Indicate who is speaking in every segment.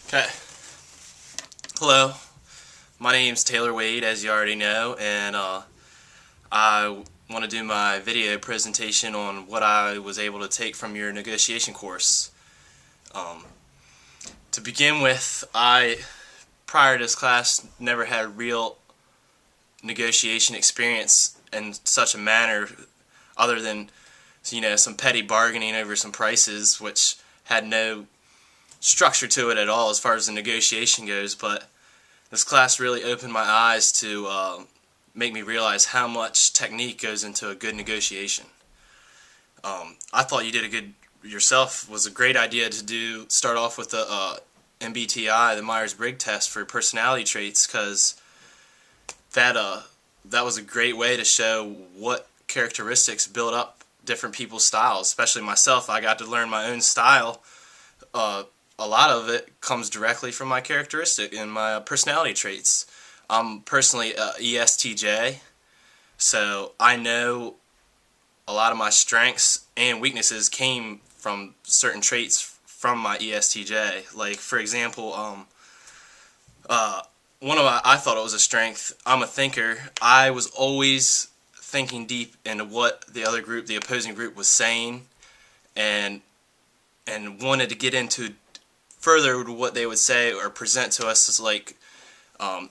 Speaker 1: Okay. Hello, my name's Taylor Wade, as you already know, and I want to do my video presentation on what I was able to take from your negotiation course. Um, to begin with, prior to this class, never had real negotiation experience in such a manner other than, some petty bargaining over some prices, which had no structure to it at all as far as the negotiation goes. But this class really opened my eyes to make me realize how much technique goes into a good negotiation. I thought you did a good yourself. Was a great idea to start off with the MBTI, the Myers-Briggs test for personality traits, because that was a great way to show what characteristics build up different people's styles. Especially myself, I got to learn my own style. A lot of it comes directly from my characteristic and my personality traits. I'm personally ESTJ, so I know a lot of my strengths and weaknesses came from certain traits from my ESTJ. Like, for example, I thought it was a strength. I'm a thinker. I was always thinking deep into what the opposing group was saying, and wanted to get into further what they would say or present to us. Is like,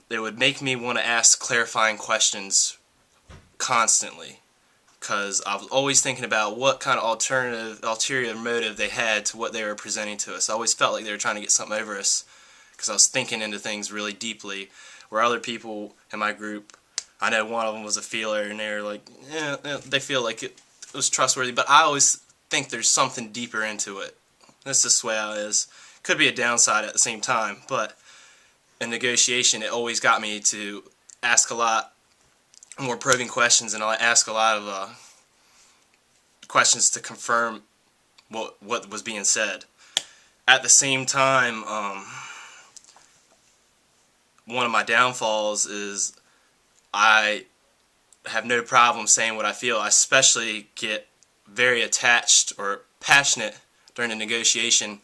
Speaker 1: they would make me want to ask clarifying questions constantly, because I was always thinking about what kind of ulterior motive they had to what they were presenting to us. I always felt like they were trying to get something over us, because I was thinking into things really deeply, where other people in my group, I know one of them was a feeler, and they were like, they feel like it was trustworthy, but I always think there's something deeper into it. That's just the way I is. Could be a downside at the same time, but in negotiation, it always got me to ask a lot more probing questions, and I ask a lot of questions to confirm what was being said. At the same time, one of my downfalls is I have no problem saying what I feel. I especially get very attached or passionate during a negotiation,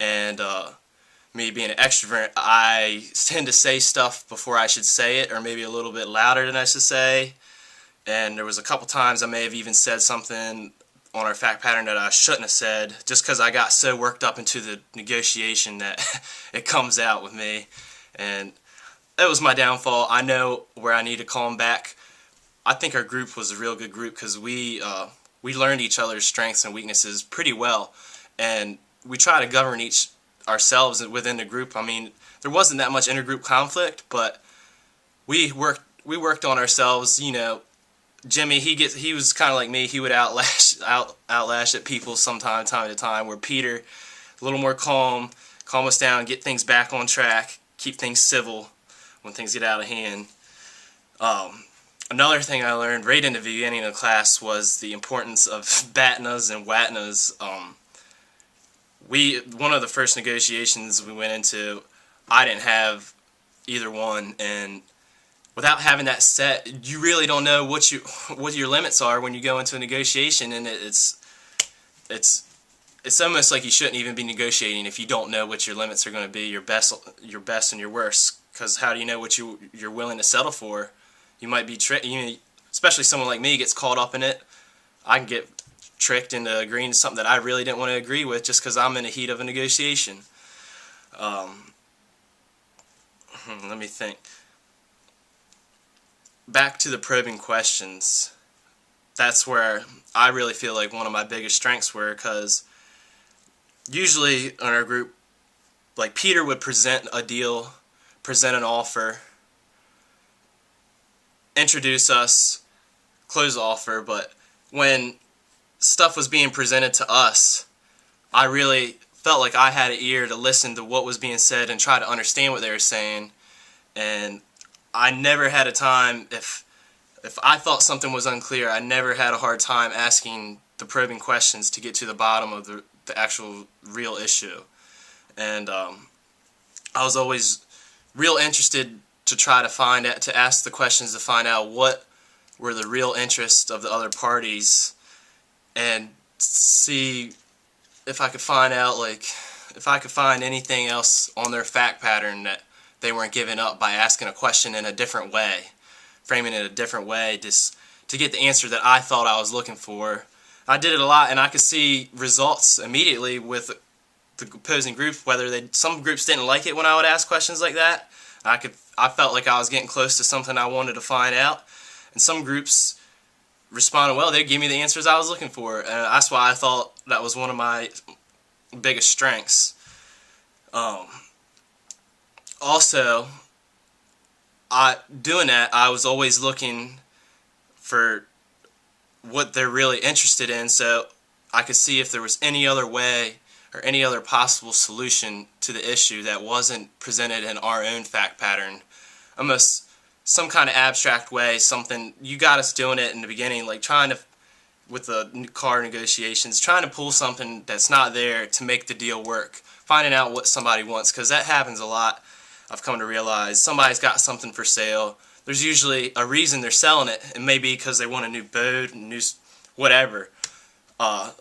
Speaker 1: and me being an extrovert, I tend to say stuff before I should say it, or maybe a little bit louder than I should say. And there was a couple times I may have even said something on our fact pattern that I shouldn't have said, just because I got so worked up into the negotiation that it comes out with me. And that was my downfall. I know where I need to calm back. I think our group was a real good group, because we learned each other's strengths and weaknesses pretty well, and we try to govern ourselves within the group. I mean, there wasn't that much intergroup conflict, but we worked on ourselves. Jimmy, he was kind of like me. He would outlash at people time to time. Where Peter, a little more calm us down, get things back on track, keep things civil when things get out of hand. Another thing I learned right in the beginning of the class was the importance of BATNAs and WATNAs. One of the first negotiations we went into, I didn't have either one, and without having that set, you really don't know what your limits are when you go into a negotiation, and it's almost like you shouldn't even be negotiating if you don't know what your limits are going to be, your best and your worst. Because how do you know what you're willing to settle for? You might be tricked. Especially someone like me gets caught up in it. I can get tricked into agreeing to something that I really didn't want to agree with, just because I'm in the heat of a negotiation. Let me think. Back to the probing questions. That's where I really feel like one of my biggest strengths were, because usually in our group, like, Peter would present a deal, present an offer, introduce us, close the offer. But when stuff was being presented to us, I really felt like I had an ear to listen to what was being said and try to understand what they were saying. And I never had a time, if I thought something was unclear, I never had a hard time asking the probing questions to get to the bottom of the actual real issue. And I was always real interested to try to ask the questions to find out what were the real interests of the other parties, and see if I could find out, like, if I could find anything else on their fact pattern that they weren't giving up by asking a question in a different way, framing it a different way, just to get the answer that I thought I was looking for. I did it a lot, and I could see results immediately with the opposing groups. Some groups didn't like it when I would ask questions like that. I felt like I was getting close to something I wanted to find out, and some groups responded well. They gave me the answers I was looking for, and that's why I thought that was one of my biggest strengths. Also, doing that, I was always looking for what they're really interested in, so I could see if there was any other way or any other possible solution to the issue that wasn't presented in our own fact pattern. Almost some kind of abstract way, something you got us doing it in the beginning, like trying to, with the car negotiations, trying to pull something that's not there to make the deal work, finding out what somebody wants, because that happens a lot. I've come to realize somebody's got something for sale. There's usually a reason they're selling it. It may be because they want a new boat, whatever. I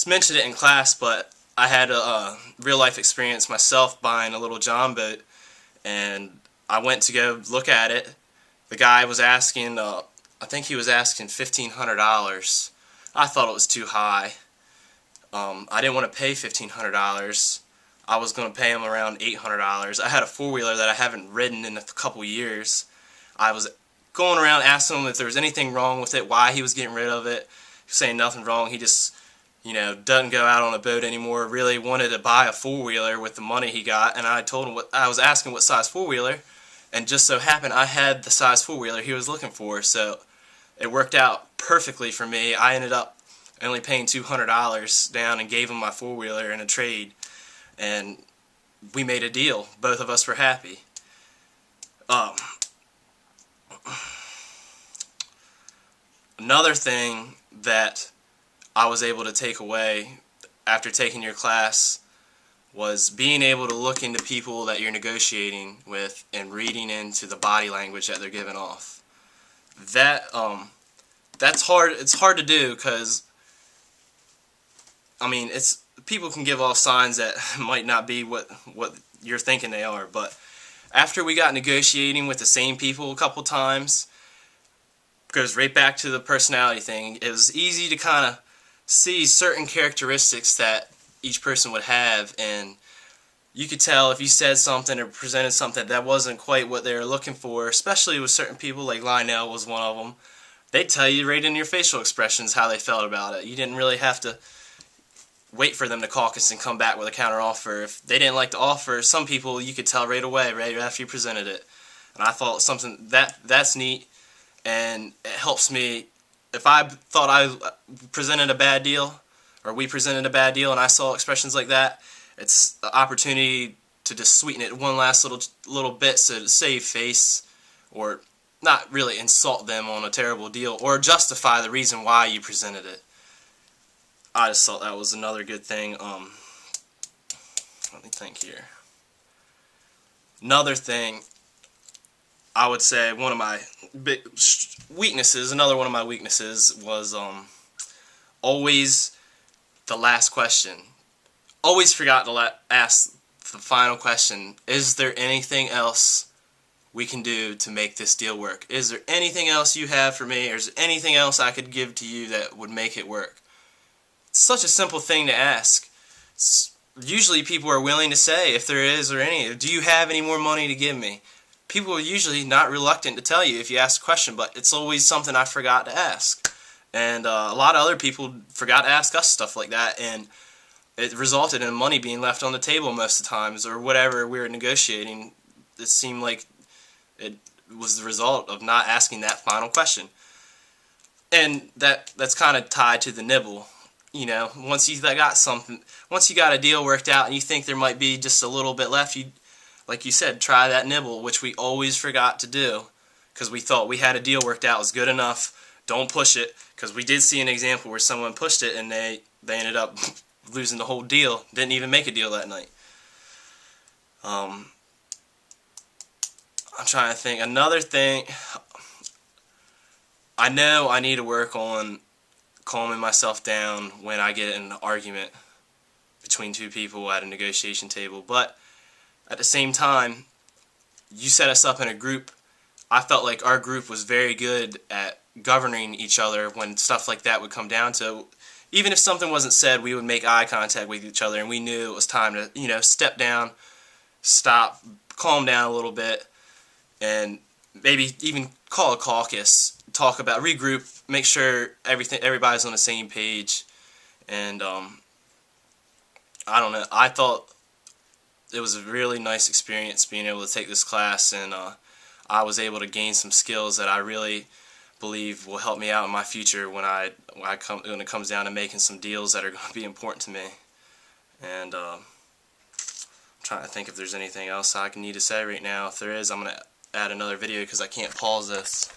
Speaker 1: mentioned it in class, but I had a real-life experience myself buying a little John boat, and I went to go look at it. The guy was asking, I think he was asking $1,500. I thought it was too high. I didn't want to pay $1,500. I was going to pay him around $800. I had a four-wheeler that I haven't ridden in a couple years. I was going around asking him if there was anything wrong with it, why he was getting rid of it. He was saying nothing wrong. He just, doesn't go out on a boat anymore. Really wanted to buy a four-wheeler with the money he got, and I told him I was asking what size four-wheeler, and just so happened I had the size four-wheeler he was looking for, so it worked out perfectly for me. I ended up only paying $200 down and gave him my four-wheeler in a trade, and we made a deal. Both of us were happy. Another thing that I was able to take away after taking your class was being able to look into people that you're negotiating with and reading into the body language that they're giving off. That's hard. It's hard to do because, people can give off signs that might not be what you're thinking they are, but after we got negotiating with the same people a couple times, goes right back to the personality thing. It was easy to kind of see certain characteristics that each person would have, and you could tell if you said something or presented something that wasn't quite what they were looking for, especially with certain people, like Lionel was one of them. They'd tell you right in your facial expressions how they felt about it. You didn't really have to wait for them to caucus and come back with a counter offer. If they didn't like the offer, some people you could tell right away, right after you presented it. And I thought something that's neat, and it helps me. If I thought I presented a bad deal, or we presented a bad deal, and I saw expressions like that, it's an opportunity to just sweeten it one last little bit, so to save face, or not really insult them on a terrible deal, or justify the reason why you presented it. I just thought that was another good thing. Let me think here. Another thing, I would say one of my big weaknesses, another one of my weaknesses was always the last question. Always forgot to ask the final question. Is there anything else we can do to make this deal work? Is there anything else you have for me, or is there anything else I could give to you that would make it work? It's such a simple thing to ask. Usually people are willing to say if there is or any. Do you have any more money to give me? People are usually not reluctant to tell you if you ask a question, but it's always something I forgot to ask. And a lot of other people forgot to ask us stuff like that, and it resulted in money being left on the table most of the times, or whatever we were negotiating. It seemed like it was the result of not asking that final question. And that's kind of tied to the nibble. Once you got a deal worked out and you think there might be just a little bit left, like you said, try that nibble, which we always forgot to do because we thought we had a deal worked out, it was good enough, don't push it, because we did see an example where someone pushed it and they ended up losing the whole deal, didn't even make a deal that night. I'm trying to think. Another thing, I know I need to work on calming myself down when I get in an argument. between two people at a negotiation table. But at the same time, you set us up in a group. I felt like our group was very good at governing each other when stuff like that would come down to. Even if something wasn't said, we would make eye contact with each other, and we knew it was time to, step down, stop, calm down a little bit, and maybe even call a caucus, talk about, regroup, make sure everybody's on the same page. And I don't know, I thought it was a really nice experience being able to take this class, and I was able to gain some skills that I really believe will help me out in my future when it comes down to making some deals that are going to be important to me. And I'm trying to think if there's anything else I need to say right now. If there is, I'm going to add another video because I can't pause this.